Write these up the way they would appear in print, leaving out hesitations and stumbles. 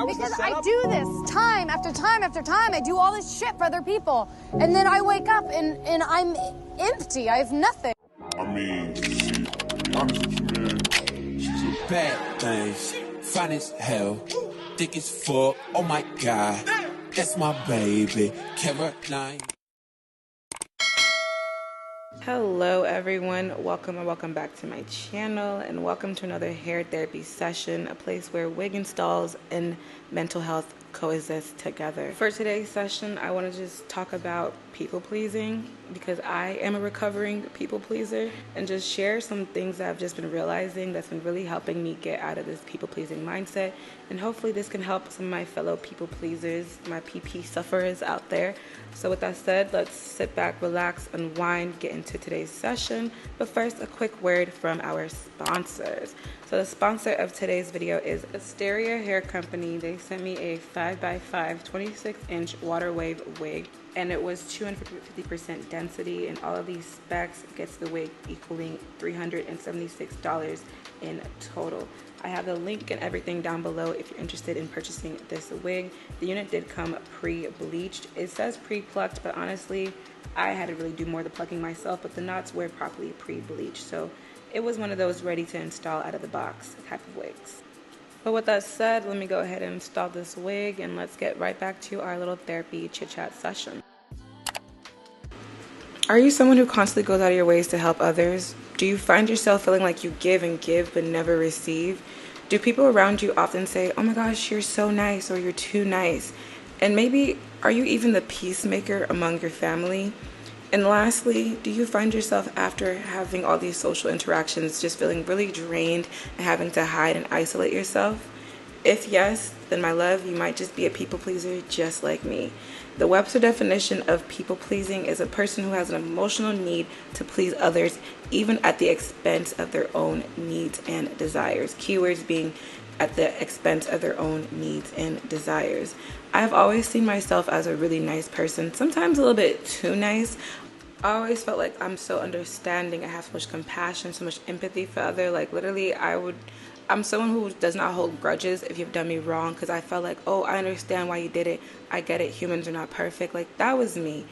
Because I do this time after time after time. I do all this shit for other people. And then I wake up and I'm empty. I have nothing. I mean, shit, to be honest with you, man, she's a bad things, fine as hell, thick as fuck, oh my god, that's my baby, Caroline. Hello everyone, welcome and welcome back to my channel, and welcome to another hair therapy session, a place where wig installs and mental health coexist together. For today's session, I want to just talk about people pleasing, because I am a recovering people pleaser, and just share some things that I've just been realizing that's been really helping me get out of this people pleasing mindset. And hopefully this can help some of my fellow people pleasers, my PP sufferers out there. So with that said, let's sit back, relax, unwind, get into today's session. But first, a quick word from our sponsors. So the sponsor of today's video is Asteria Hair Company. They sent me a 5x5 26-inch water wave wig, and it was 250% density, and all of these specs gets the wig equaling $376 in total. I have the link and everything down below if you're interested in purchasing this wig. The unit did come pre-bleached. It says pre-plucked, but honestly, I had to really do more of the plucking myself, but the knots were properly pre-bleached. So it was one of those ready to install out of the box type of wigs. But with that said, let me go ahead and install this wig, and let's get right back to our little therapy chit-chat session. Are you someone who constantly goes out of your ways to help others? Do you find yourself feeling like you give and give but never receive? Do people around you often say, oh my gosh, you're so nice, or you're too nice? And maybe, are you even the peacemaker among your family? And lastly, do you find yourself after having all these social interactions just feeling really drained and having to hide and isolate yourself? If yes, then my love, you might just be a people pleaser just like me. The Webster definition of people pleasing is a person who has an emotional need to please others, even at the expense of their own needs and desires. Keywords being at the expense of their own needs and desires. I've always seen myself as a really nice person, sometimes a little bit too nice. I always felt like I'm so understanding. I have so much compassion, so much empathy for others. Like literally, I'm someone who does not hold grudges if you've done me wrong, because I felt like, oh, I understand why you did it. I get it. Humans are not perfect. Like, that was me.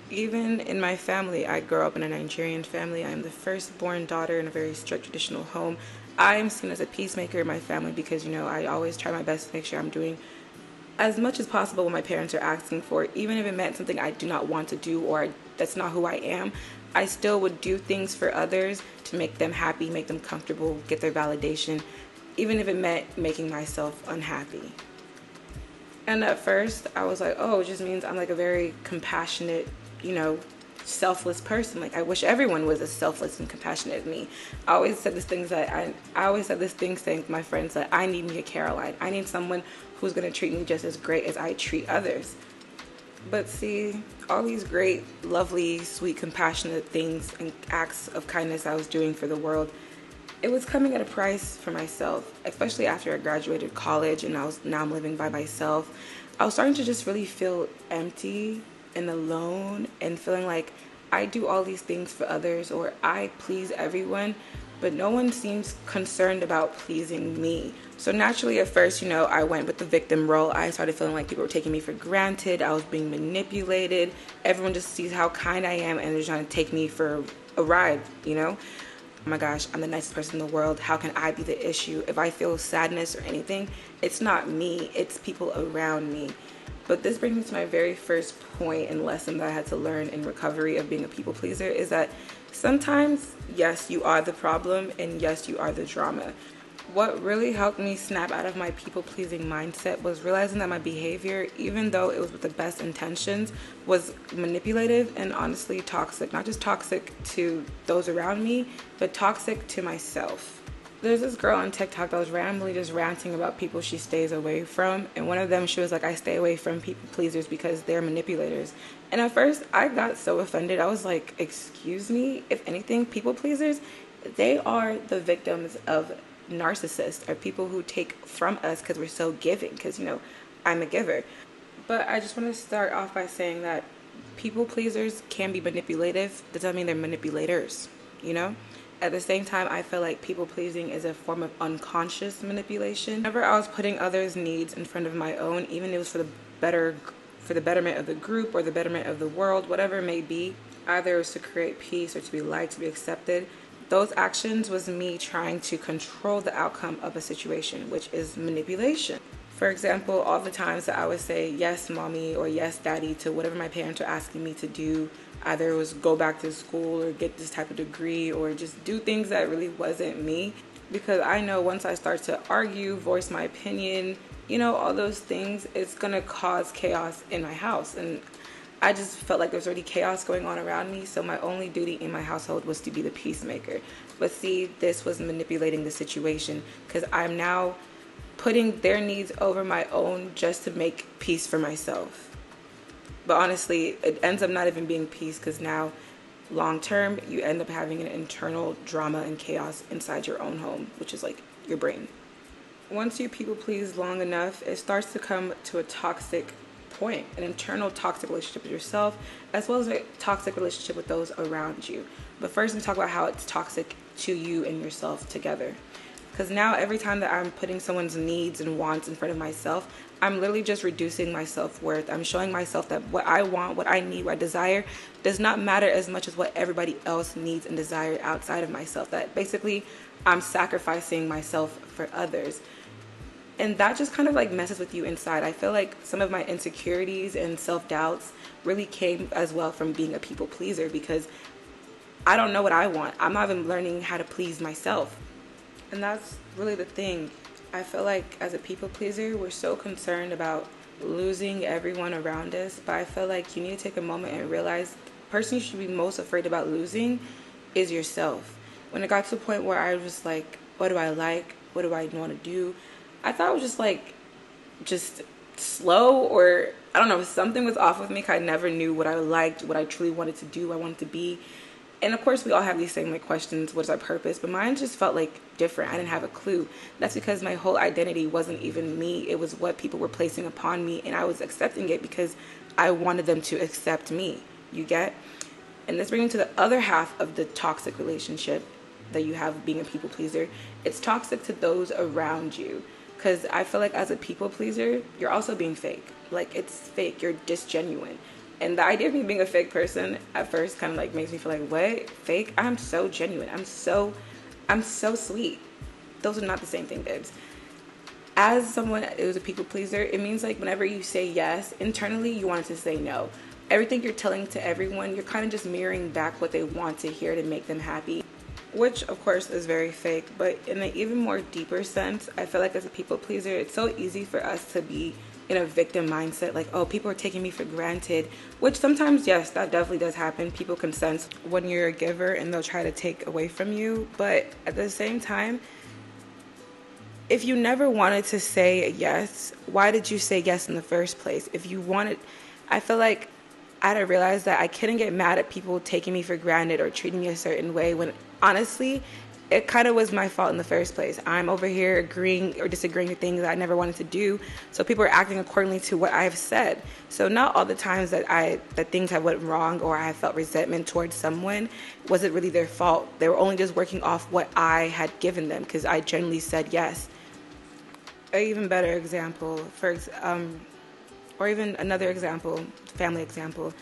Even in my family, I grew up in a Nigerian family. I'm the firstborn daughter in a very strict traditional home. I am seen as a peacemaker in my family because, you know, I always try my best to make sure I'm doing as much as possible what my parents are asking for, even if it meant something I do not want to do or that's not who I am. I still would do things for others to make them happy, make them comfortable, get their validation, even if it meant making myself unhappy. And at first, I was like, oh, it just means I'm like a very compassionate, you know, selfless person. Like, I wish everyone was as selfless and compassionate as me. I always said this thing saying to my friends that I need me a Caroline. I need someone who's going to treat me just as great as I treat others. But see, all these great, lovely, sweet, compassionate things and acts of kindness I was doing for the world, it was coming at a price for myself, especially after I graduated college and now I'm living by myself. I was starting to just really feel empty and alone, and feeling like I do all these things for others, or I please everyone, but no one seems concerned about pleasing me. So naturally, at first, you know, I went with the victim role. I started feeling like people were taking me for granted. I was being manipulated. Everyone just sees how kind I am and they're trying to take me for a ride, you know? Oh my gosh, I'm the nicest person in the world. How can I be the issue? If I feel sadness or anything, it's not me, it's people around me. But this brings me to my very first point and lesson that I had to learn in recovery of being a people pleaser, is that sometimes, yes, you are the problem, and yes, you are the drama. What really helped me snap out of my people-pleasing mindset was realizing that my behavior, even though it was with the best intentions, was manipulative and honestly toxic. Not just toxic to those around me, but toxic to myself. There's this girl on TikTok that was randomly just ranting about people she stays away from, and one of them, she was like, I stay away from people pleasers because they're manipulators. And at first, I got so offended. I was like, excuse me? If anything, people pleasers, they are the victims of narcissists, or people who take from us because we're so giving, because, you know, I'm a giver. But I just want to start off by saying that people pleasers can be manipulative. That doesn't mean they're manipulators, you know? At the same time, I feel like people pleasing is a form of unconscious manipulation. Whenever I was putting others' needs in front of my own, even if it was for the betterment of the group or the betterment of the world, whatever it may be, either it was to create peace or to be liked, to be accepted, those actions was me trying to control the outcome of a situation, which is manipulation. For example, all the times that I would say yes, mommy, or yes, daddy, to whatever my parents are asking me to do, either it was go back to school or get this type of degree or just do things that really wasn't me. Because I know once I start to argue, voice my opinion, all those things, it's gonna cause chaos in my house. And I just felt like there's already chaos going on around me, so my only duty in my household was to be the peacemaker. But see, this was manipulating the situation, because I'm now putting their needs over my own just to make peace for myself. But honestly, it ends up not even being peace, because now, long term, you end up having an internal drama and chaos inside your own home, which is like your brain. Once you people please long enough, it starts to come to a toxic point, an internal toxic relationship with yourself, as well as a toxic relationship with those around you. But first, let me talk about how it's toxic to you and yourself together. Because now every time that I'm putting someone's needs and wants in front of myself, I'm literally just reducing my self-worth. I'm showing myself that what I want, what I need, what I desire does not matter as much as what everybody else needs and desires outside of myself. That basically I'm sacrificing myself for others. And that just kind of like messes with you inside. I feel like some of my insecurities and self-doubts really came as well from being a people pleaser, because I don't know what I want. I'm not even learning how to please myself. And that's really the thing. I feel like as a people pleaser, we're so concerned about losing everyone around us. But I feel like you need to take a moment and realize the person you should be most afraid about losing is yourself. When it got to the point where I was like, what do I like? What do I want to do? I thought it was just slow, or I don't know, something was off with me, because I never knew what I liked, what I truly wanted to do, what I wanted to be. And of course, we all have these same questions, what is our purpose? But mine just felt like different. I didn't have a clue. That's because my whole identity wasn't even me. It was what people were placing upon me, and I was accepting it because I wanted them to accept me. You get? And this brings me to the other half of the toxic relationship that you have being a people pleaser. It's toxic to those around you. Because I feel like as a people pleaser, you're also being fake. Like, it's fake. You're disgenuine. And the idea of me being a fake person at first kind of like makes me feel like, what? Fake? I'm so genuine. I'm so sweet. Those are not the same thing, babes. As someone who's a people pleaser, it means like whenever you say yes, internally you want to say no. Everything you're telling to everyone, you're kind of just mirroring back what they want to hear to make them happy. Which, of course, is very fake. But in an even more deeper sense, I feel like as a people pleaser, it's so easy for us to be in a victim mindset. Like, oh, people are taking me for granted. Which sometimes, yes, that definitely does happen. People can sense when you're a giver and they'll try to take away from you. But at the same time, if you never wanted to say yes, why did you say yes in the first place? If you wanted, I feel like I had to realize that I couldn't get mad at people taking me for granted or treating me a certain way when honestly, it kind of was my fault in the first place. I'm over here agreeing or disagreeing with things that I never wanted to do. So people are acting accordingly to what I've said. So not all the times that things have went wrong or I felt resentment towards someone was it really their fault. They were only just working off what I had given them because I generally said yes. An even better example, or even another example, family example.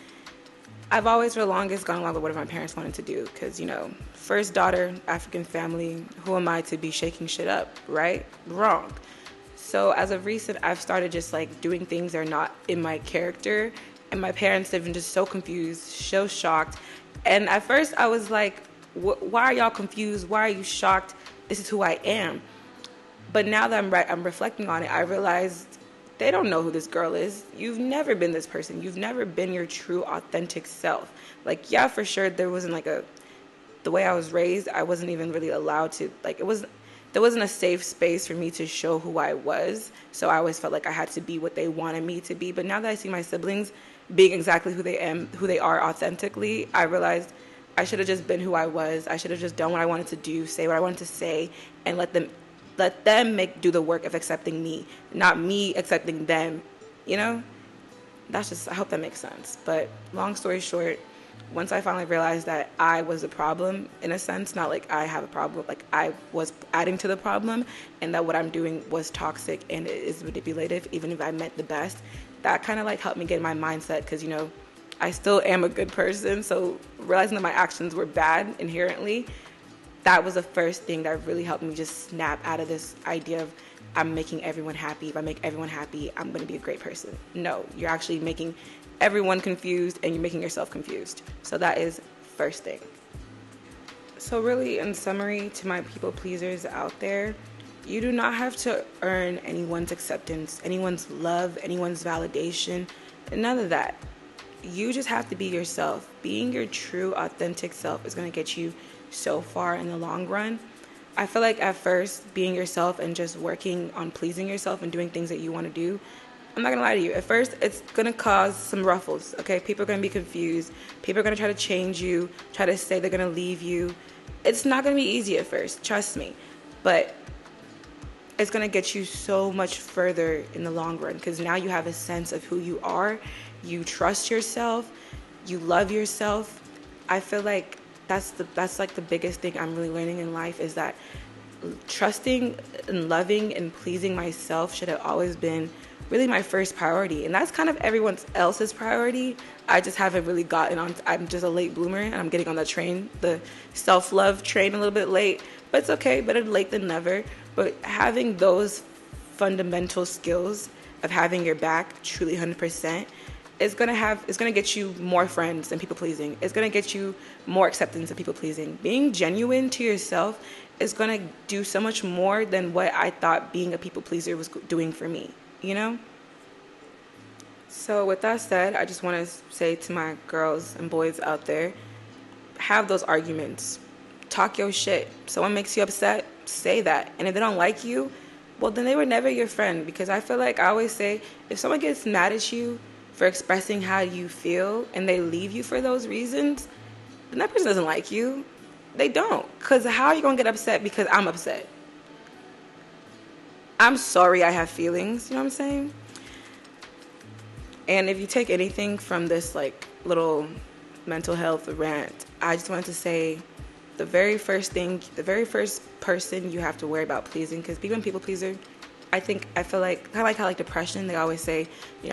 I've always for the longest gone along with whatever my parents wanted to do because, first daughter, African family, who am I to be shaking shit up, right? Wrong. So as of recent, I've started just like doing things that are not in my character, and my parents have been just so confused, so shocked. And at first I was like, why are y'all confused? Why are you shocked? This is who I am. But now that I'm reflecting on it, I realized they don't know who this girl is. You've never been this person. You've never been your true, authentic self. Like, yeah, for sure, there wasn't the way I was raised, I wasn't even really allowed to, there wasn't a safe space for me to show who I was. So I always felt like I had to be what they wanted me to be. But now that I see my siblings being exactly who they are authentically, I realized I should have just been who I was. I should have just done what I wanted to do, say what I wanted to say, and let them do the work of accepting me, not me accepting them, That's just, I hope that makes sense. But long story short, once I finally realized that I was a problem, in a sense, not like I have a problem, like I was adding to the problem, and that what I'm doing was toxic and it is manipulative, even if I meant the best, that kind of like helped me get in my mindset, because, you know, I still am a good person. So realizing that my actions were bad inherently, that was the first thing that really helped me just snap out of this idea of I'm making everyone happy. If I make everyone happy, I'm going to be a great person. No, you're actually making everyone confused and you're making yourself confused. So that is first thing. So really, in summary, to my people pleasers out there, you do not have to earn anyone's acceptance, anyone's love, anyone's validation, none of that. You just have to be yourself. Being your true, authentic self is going to get you so far in the long run. I feel like at first, being yourself and just working on pleasing yourself and doing things that you want to do, I'm not going to lie to you. At first, it's going to cause some ruffles, okay? People are going to be confused. People are going to try to change you, try to say they're going to leave you. It's not going to be easy at first, trust me. But it's going to get you so much further in the long run, because now you have a sense of who you are. You trust yourself. You love yourself. I feel like that's like the biggest thing I'm really learning in life, is that trusting and loving and pleasing myself should have always been really my first priority. And that's kind of everyone else's priority. I just haven't really gotten on. I'm just a late bloomer, and I'm getting on the train, the self-love train, a little bit late. But it's okay, better late than never. But having those fundamental skills of having your back truly 100%, it's gonna get you more friends than people pleasing. It's gonna get you more acceptance than people pleasing. Being genuine to yourself is gonna do so much more than what I thought being a people pleaser was doing for me, you know? So with that said, I just want to say to my girls and boys out there, have those arguments. Talk your shit. Someone makes you upset, say that. And if they don't like you, well, then they were never your friend. Because I feel like I always say, if someone gets mad at you for expressing how you feel and they leave you for those reasons, then that person doesn't like you. They don't. Because how are you going to get upset because I'm upset? I'm sorry I have feelings, you know what I'm saying? And if you take anything from this like little mental health rant, I just wanted to say the very first person you have to worry about pleasing, because being a people pleaser, I feel like kind of like how like depression, they always say you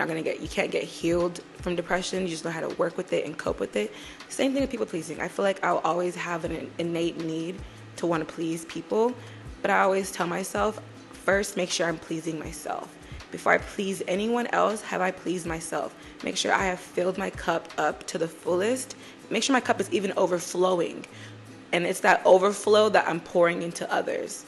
can't get healed from depression. You just know how to work with it and cope with it. Same thing with people pleasing. I feel like I'll always have an innate need to want to please people, but I always tell myself, first, make sure I'm pleasing myself. Before I please anyone else, have I pleased myself? Make sure I have filled my cup up to the fullest. Make sure my cup is even overflowing. And it's that overflow that I'm pouring into others.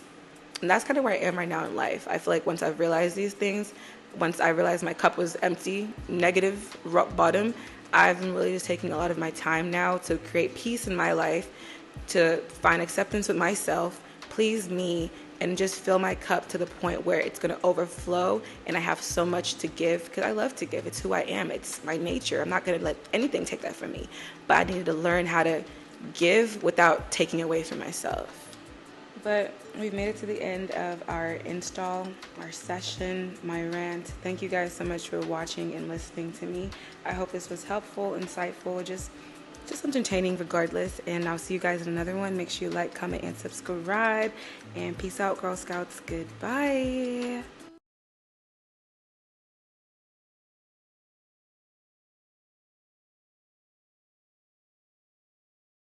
And that's kind of where I am right now in life. I feel like once I've realized these things, once I realized my cup was empty, negative, rock bottom, I've been really just taking a lot of my time now to create peace in my life, to find acceptance with myself, please me, and just fill my cup to the point where it's going to overflow and I have so much to give, because I love to give. It's who I am. It's my nature. I'm not going to let anything take that from me. But I needed to learn how to give without taking away from myself. But we've made it to the end of our install, our session, my rant. Thank you guys so much for watching and listening to me. I hope this was helpful, insightful, just entertaining regardless. And I'll see you guys in another one. Make sure you like, comment, and subscribe. And peace out, Girl Scouts. Goodbye.